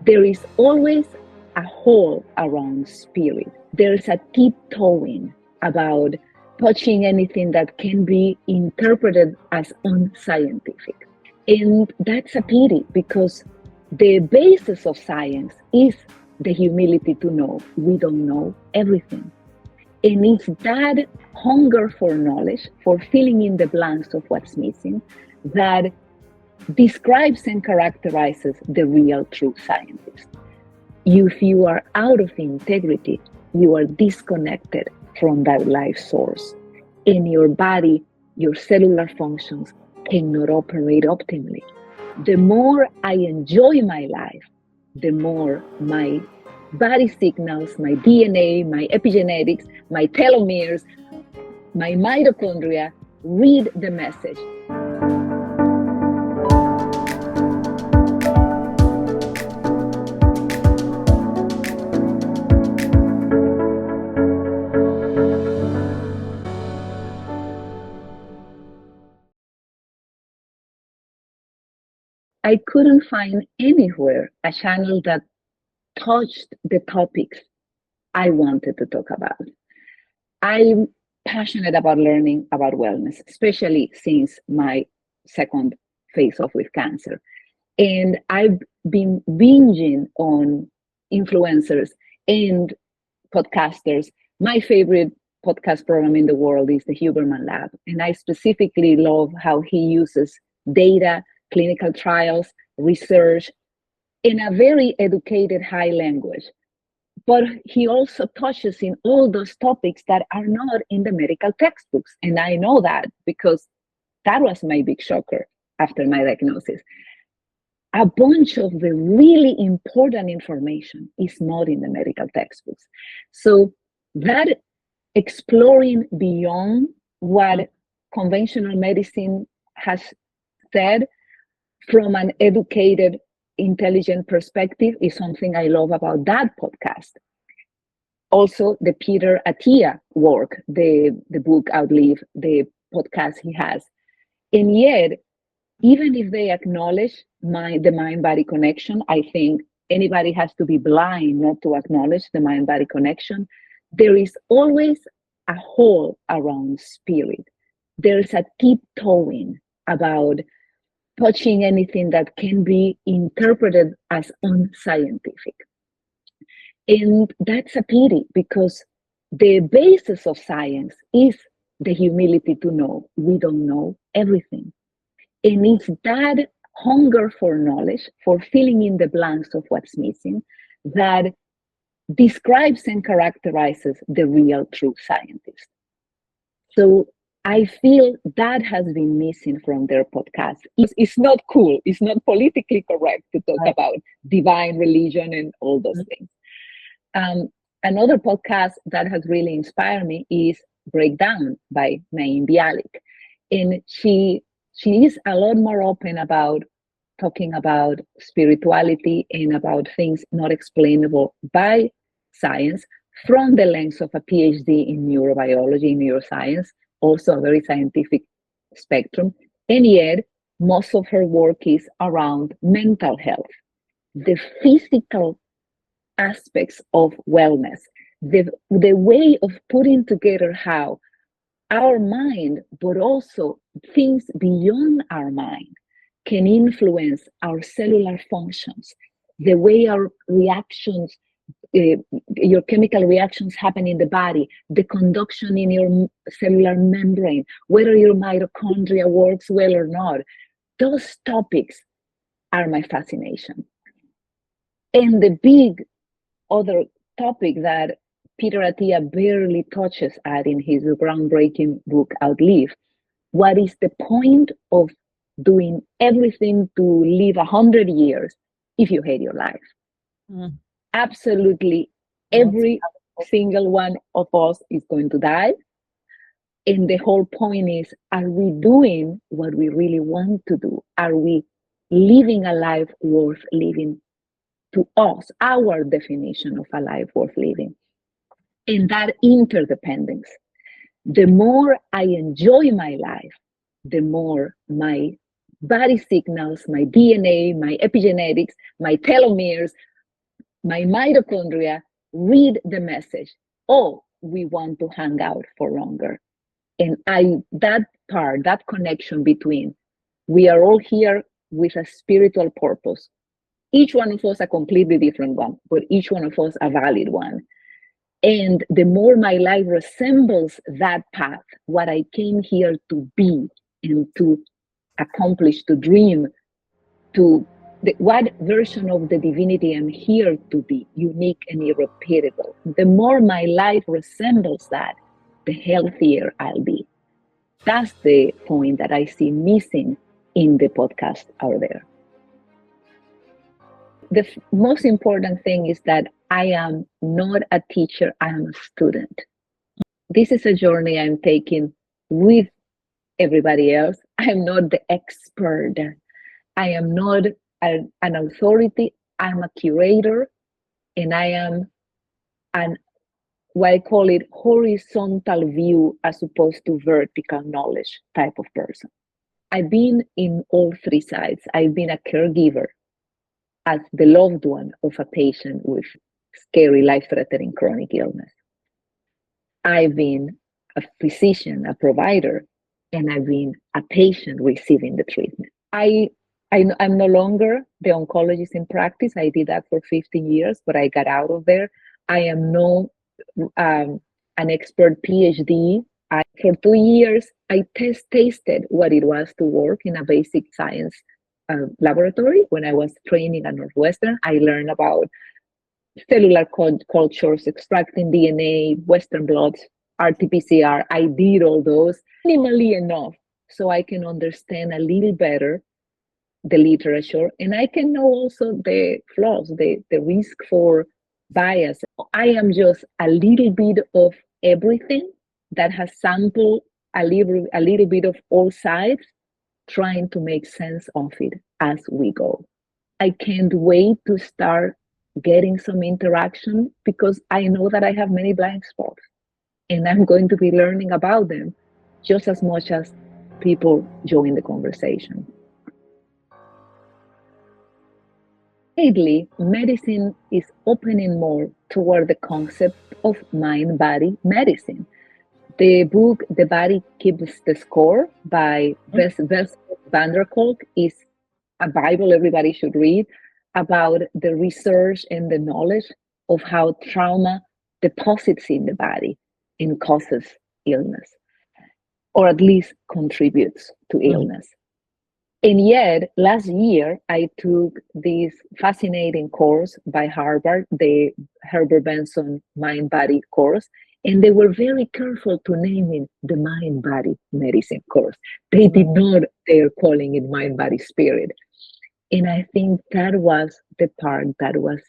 There is always a hole around spirit. There's a tiptoeing about touching anything that can be interpreted as unscientific. And that's a pity, because the basis of science is the humility to know we don't know everything. And it's that hunger for knowledge, for filling in the blanks of what's missing, that describes and characterizes the real true scientist. If you are out of integrity, you are disconnected from that life source. In your body, your cellular functions cannot operate optimally. The more I enjoy my life, the more my body signals, my DNA, my epigenetics, my telomeres, my mitochondria read the message. I couldn't find anywhere a channel that touched the topics I wanted to talk about. I'm passionate about learning about wellness, especially since my second face off with cancer. And I've been binging on influencers and podcasters. My favorite podcast program in the world is the Huberman Lab. And I specifically love how he uses data, clinical trials, research in a very educated, high language. But he also touches in all those topics that are not in the medical textbooks. And I know that because that was my big shocker after my diagnosis. A bunch of the really important information is not in the medical textbooks. So that exploring beyond what conventional medicine has said from an educated, intelligent perspective is something I love about that podcast. Also, the Peter Attia work, the book Outlive, the podcast he has. And yet, even if they acknowledge the mind-body connection, I think anybody has to be blind not to acknowledge the mind-body connection. There is always a hole around spirit. There's a tiptoeing about touching anything that can be interpreted as unscientific. And that's a pity, because the basis of science is the humility to know we don't know everything. And it's that hunger for knowledge, for filling in the blanks of what's missing, that describes and characterizes the real true scientist. So I feel that has been missing from their podcast. It's not cool. It's not politically correct to talk about divine religion and all those things. Another podcast that has really inspired me is Breakdown by Naeem Bialik. And she is a lot more open about talking about spirituality and about things not explainable by science from the lens of a PhD in neurobiology, neuroscience, also a very scientific spectrum. And yet, most of her work is around mental health, the physical aspects of wellness, the way of putting together how our mind, but also things beyond our mind, can influence our cellular functions, the way our reactions, your chemical reactions happen in the body, the conduction in your cellular membrane, whether your mitochondria works well or not. Those topics are my fascination. And the big other topic that Peter Attia barely touches at in his groundbreaking book, Outlive, what is the point of doing everything to live 100 years if you hate your life? Absolutely every single one of us is going to die. And the whole point is, are we doing what we really want to do? Are we living a life worth living to us, our definition of a life worth living? And that interdependence. The more I enjoy my life, the more my body signals, my DNA, my epigenetics, my telomeres, my mitochondria read the message. Oh, we want to hang out for longer. And that connection between we are all here with a spiritual purpose. Each one of us a completely different one, but each one of us a valid one. And the more my life resembles that path, what I came here to be and to accomplish, to dream, what version of the divinity I'm here to be, unique and irrepeatable. The more my life resembles that, the healthier I'll be. That's the point that I see missing in the podcast out there. The most important thing is that I am not a teacher, I am a student. This is a journey I'm taking with everybody else. I'm not the expert. I am not an authority. I'm a curator, and I am what I call it horizontal view as opposed to vertical knowledge type of person. I've been in all three sides. I've been a caregiver as the loved one of a patient with scary, life-threatening chronic illness. I've been a physician, a provider, and I've been a patient receiving the treatment. I'm no longer the oncologist in practice. I did that for 15 years, but I got out of there. I am no an expert PhD. For 2 years, I tasted what it was to work in a basic science laboratory. When I was training at Northwestern, I learned about cellular cultures, extracting DNA, Western blots, RT-PCR. I did all those minimally enough so I can understand a little better the literature, and I can know also the flaws, the risk for bias. I am just a little bit of everything that has sampled a little bit of all sides, trying to make sense of it as we go. I can't wait to start getting some interaction because I know that I have many blind spots, and I'm going to be learning about them just as much as people join the conversation. Lately, medicine is opening more toward the concept of mind-body medicine. The book, The Body Keeps the Score by Bessel van der Kolk is a Bible everybody should read about the research and the knowledge of how trauma deposits in the body and causes illness, or at least contributes to illness. And yet, last year, I took this fascinating course by Harvard, the Herbert Benson Mind-Body course, and they were very careful to name it the Mind-Body Medicine course. They did not dare calling it Mind-Body Spirit. And I think that was the part that was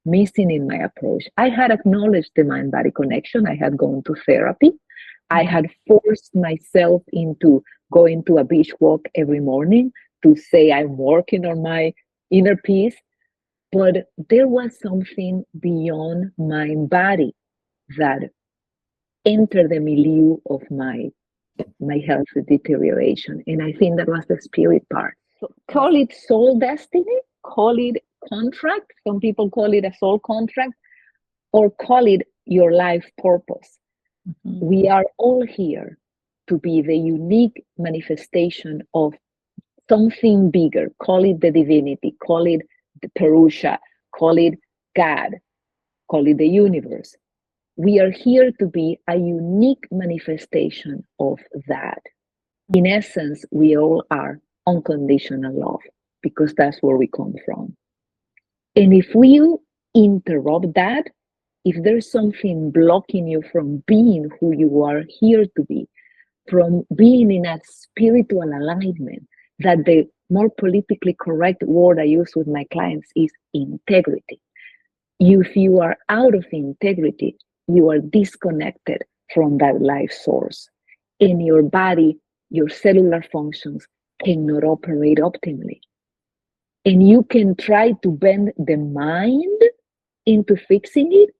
missing in my approach. I had acknowledged the mind-body connection. I had gone to therapy. I had forced myself into going to a beach walk every morning to say I'm working on my inner peace. But there was something beyond mind body that entered the milieu of my health deterioration. And I think that was the spirit part. So call it soul destiny, call it contract. Some people call it a soul contract, or call it your life purpose. We are all here to be the unique manifestation of something bigger. Call it the divinity, call it the Purusha, call it God, call it the universe. We are here to be a unique manifestation of that. In essence, we all are unconditional love because that's where we come from. And if we interrupt that, if there's something blocking you from being who you are here to be, from being in a spiritual alignment, that the more politically correct word I use with my clients is integrity. If you are out of integrity, you are disconnected from that life source. In your body, your cellular functions cannot operate optimally. And you can try to bend the mind into fixing it,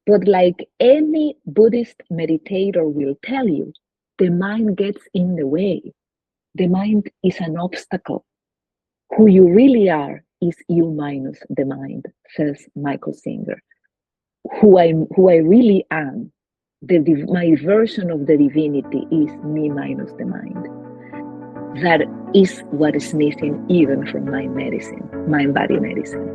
but like any Buddhist meditator will tell you, the mind gets in the way. The mind is an obstacle. Who you really are is you minus the mind, says Michael Singer. Who I really am, my version of the divinity is me minus the mind. That is what is missing even from my medicine, mind-body medicine.